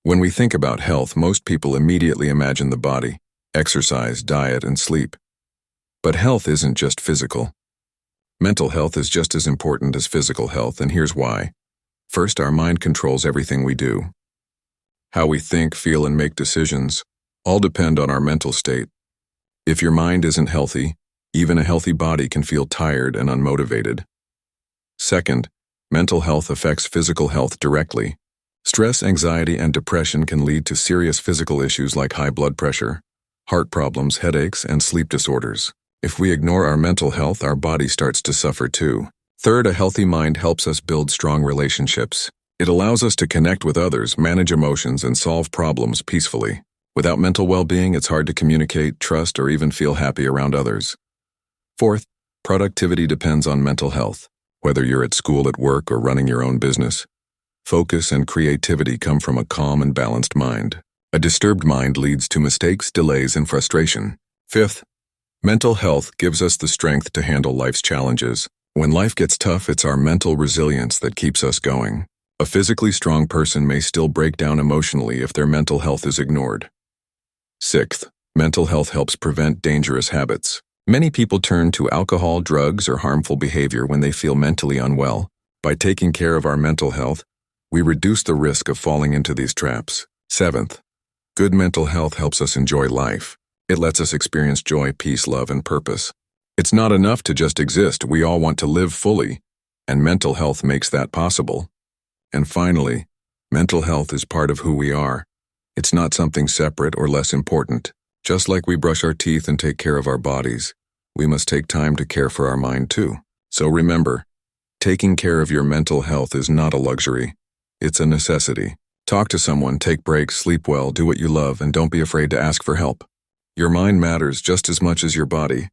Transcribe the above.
When we think about health, most people immediately imagine the body, exercise, diet, and sleep. But health isn't just physical. Mental health is just as important as physical health, and here's why. First, our mind controls everything we do. How we think, feel, and make decisions all depend on our mental state. If your mind isn't healthy, even a healthy body can feel tired and unmotivated. Second, mental health affects physical health directly. Stress, anxiety, and depression can lead to serious physical issues like high blood pressure, heart problems, headaches, and sleep disorders. If we ignore our mental health, our body starts to suffer too. Third, a healthy mind helps us build strong relationships. It allows us to connect with others, manage emotions, and solve problems peacefully. Without mental well-being, it's hard to communicate, trust, or even feel happy around others. Fourth, productivity depends on mental health. Whether you're at school, at work, or running your own business, focus and creativity come from a calm and balanced mind. A disturbed mind leads to mistakes, delays, and frustration. Fifth, mental health gives us the strength to handle life's challenges. When life gets tough, it's our mental resilience that keeps us going. A physically strong person may still break down emotionally if their mental health is ignored. Sixth, mental health helps prevent dangerous habits. Many people turn to alcohol, drugs, or harmful behavior when they feel mentally unwell. By taking care of our mental health, we reduce the risk of falling into these traps. Seventh, good mental health helps us enjoy life. It lets us experience joy, peace, love, and purpose. It's not enough to just exist. We all want to live fully, and mental health makes that possible. And finally, mental health is part of who we are. It's not something separate or less important. Just like we brush our teeth and take care of our bodies, we must take time to care for our mind too. So remember, taking care of your mental health is not a luxury. It's a necessity. Talk to someone, take breaks, sleep well, do what you love, and don't be afraid to ask for help. Your mind matters just as much as your body.